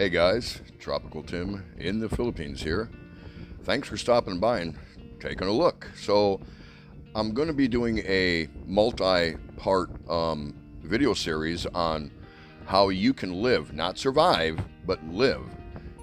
Hey guys, Tropical Tim in the Philippines here. Thanks for stopping by and taking a look. So, I'm going to be doing a multi-part video series on how you can live, not survive, but live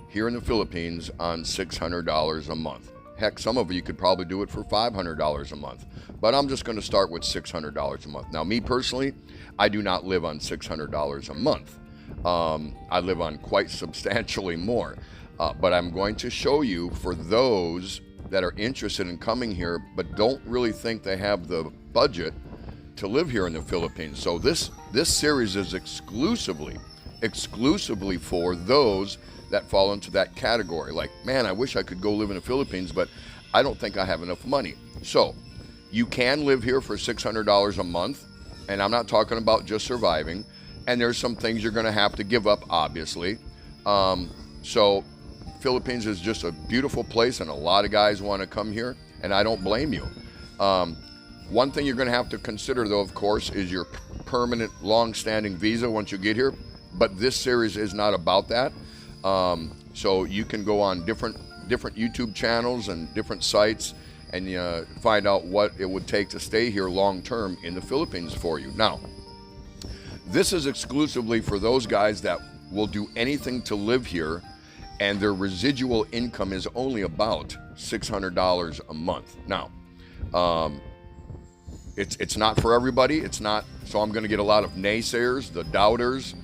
here in the Philippines on $600 a month. Heck, some of you could probably do it for $500 a month, but I'm just going to start with $600 a month. Now, me personally, I do not live on $600 a month. I live on quite substantially more, but I'm going to show you for those that are interested in coming here but don't really think they have the budget to live here in the Philippines. So this series is exclusively for those that fall into that category. Like, man, I wish I could go live in the Philippines, but I don't think I have enough money. So you can live here for $600 a month, and I'm not talking about just surviving. And there's some things you're going to have to give up, obviously. So Philippines is just a beautiful place, and a lot of guys want to come here, and I don't blame you. One thing you're going to have to consider, though, of course, is your permanent, long-standing visa once you get here. But this series is not about that. So you can go on different YouTube channels and different sites and find out what it would take to stay here long-term in the Philippines for you. Now, this is exclusively for those guys that will do anything to live here, and their residual income is only about $600 a month. Now, it's not for everybody. It's not. So I'm going to get a lot of naysayers, the doubters,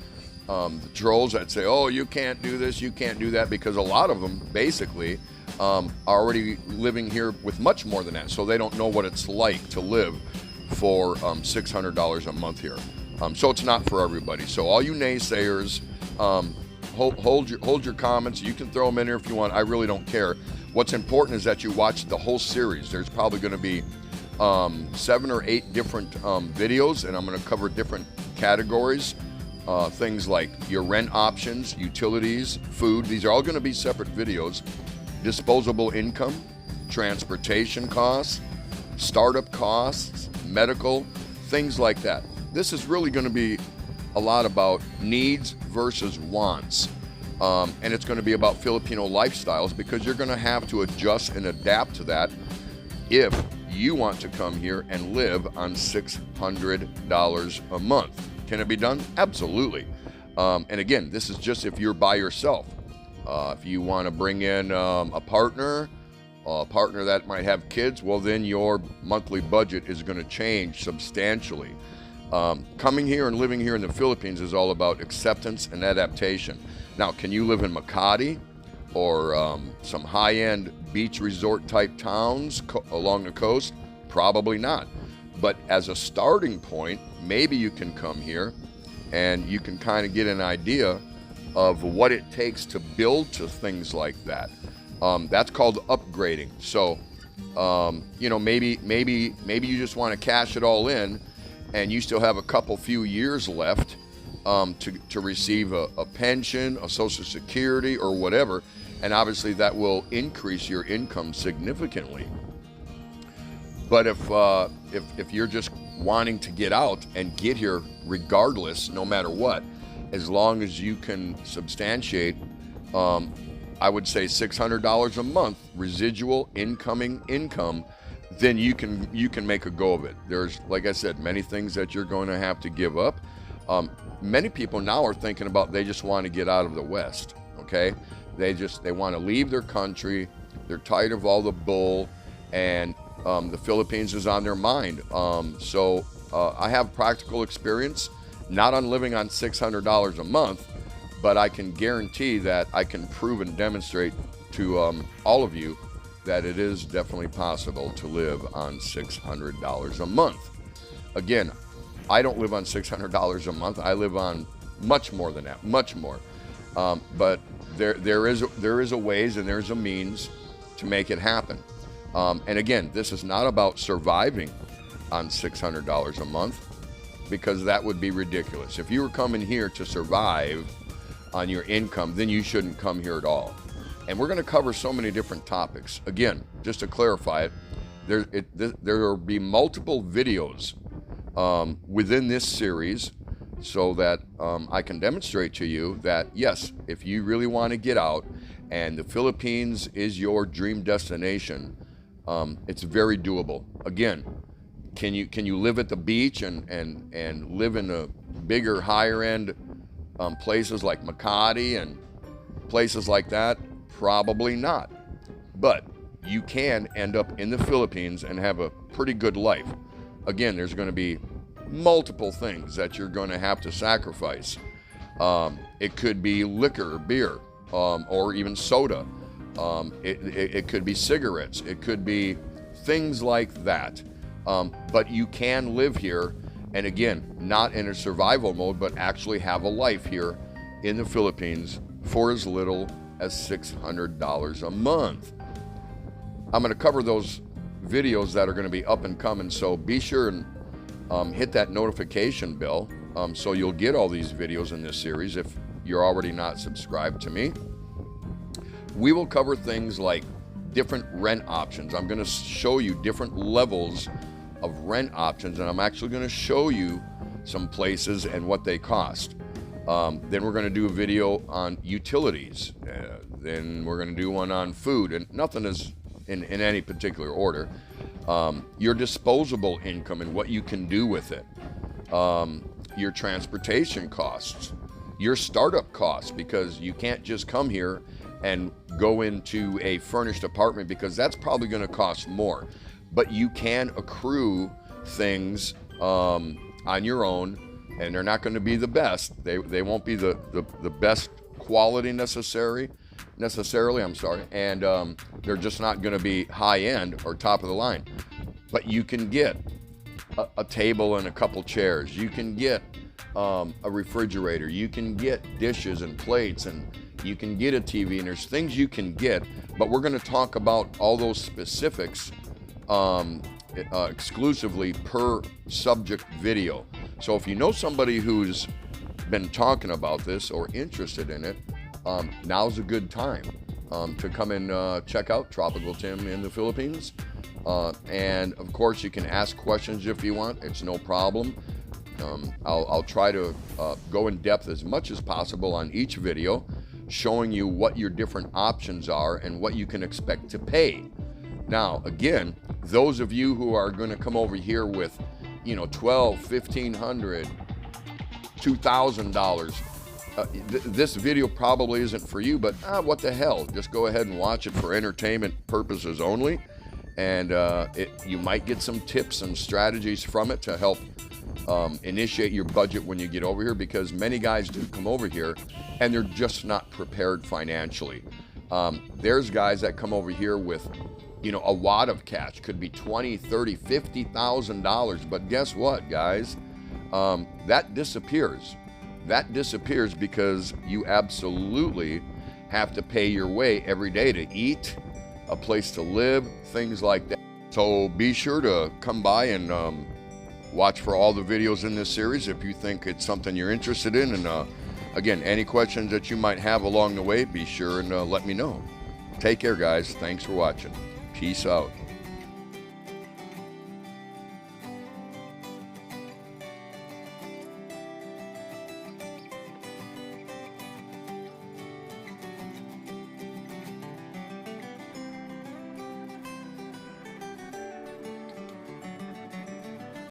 the trolls that say, "Oh, you can't do this, you can't do that," because a lot of them basically are already living here with much more than that, so they don't know what it's like to live for $600 a month here. So it's not for everybody. So all you naysayers, hold your comments. You can throw them in here if you want. I really don't care. What's important is that you watch the whole series. There's probably going to be 7 or 8 different videos, and I'm going to cover different categories. Things like your rent options, utilities, food. These are all going to be separate videos. Disposable income, transportation costs, startup costs, medical, things like that. This is really going to be a lot about needs versus wants. And it's going to be about Filipino lifestyles, because you're going to have to adjust and adapt to that if you want to come here and live on $600 a month. Can it be done? Absolutely. And again, this is just if you're by yourself. If you want to bring in a partner that might have kids, well, then your monthly budget is going to change substantially. Coming here and living here in the Philippines is all about acceptance and adaptation. Now, can you live in Makati or some high-end beach resort type towns along the coast? Probably not. But as a starting point, maybe you can come here and you can kind of get an idea of what it takes to build to things like that. That's called upgrading. So, maybe you just want to cash it all in, and you still have a few years left to receive a pension, a Social Security, or whatever, and obviously that will increase your income significantly. But if you're just wanting to get out and get here regardless, no matter what, as long as you can substantiate, I would say $600 a month residual income, then you can make a go of it. There's, like I said, many things that you're going to have to give up. Many people now are thinking about, they just want to get out of the West. Okay, they want to leave their country. They're tired of all the bull, and the Philippines is on their mind. So I have practical experience, not on living on $600 a month, but I can guarantee that I can prove and demonstrate to all of you that it is definitely possible to live on $600 a month. Again, I don't live on $600 a month. I live on much more than that, much more. But there is a ways and there's a means to make it happen. And again, this is not about surviving on $600 a month, because that would be ridiculous. If you were coming here to survive on your income, then you shouldn't come here at all. And we're going to cover so many different topics. Again, just to clarify it, there will be multiple videos within this series so that I can demonstrate to you that, yes, if you really want to get out and the Philippines is your dream destination, it's very doable. Again, can you live at the beach and live in the bigger, higher end places like Makati and places like that? Probably not. But you can end up in the Philippines and have a pretty good life. Again, there's going to be multiple things that you're going to have to sacrifice. It could be liquor, beer, or even soda. It could be cigarettes. It could be things like that. But you can live here, and again, not in a survival mode, but actually have a life here in the Philippines for as little as $600 a month. I'm going to cover those videos that are going to be up and coming, so be sure and hit that notification bell so you'll get all these videos in this series if you're already not subscribed to me. We will cover things like different rent options. I'm going to show you different levels of rent options, and I'm actually going to show you some places and what they cost. Then we're going to do a video on utilities. Then we're going to do one on food, and nothing is in any particular order. Your disposable income and what you can do with it. Your transportation costs. Your startup costs, because you can't just come here and go into a furnished apartment, because that's probably going to cost more. But you can accrue things on your own, and they're not going to be the best. They won't be the best quality necessarily, and they're just not going to be high end or top of the line. But you can get a table and a couple chairs. You can get a refrigerator. You can get dishes and plates, and you can get a TV, and there's things you can get. But we're going to talk about all those specifics exclusively per subject video. So if you know somebody who's been talking about this or interested in it, now's a good time to come and check out Tropical Tim in the Philippines. And of course, you can ask questions if you want. It's no problem. I'll try to go in depth as much as possible on each video, showing you what your different options are and what you can expect to pay. Now, again, those of you who are going to come over here with, $1,200, $1,500, $2,000, this video probably isn't for you, but what the hell? Just go ahead and watch it for entertainment purposes only. And you might get some tips and strategies from it to help initiate your budget when you get over here, because many guys do come over here and they're just not prepared financially. There's guys that come over here with a wad of cash, could be $20,000, $30,000, $50,000. But guess what, guys? That disappears. That disappears because you absolutely have to pay your way every day to eat, a place to live, things like that. So be sure to come by and watch for all the videos in this series if you think it's something you're interested in. And again, any questions that you might have along the way, be sure and let me know. Take care, guys. Thanks for watching. Peace out.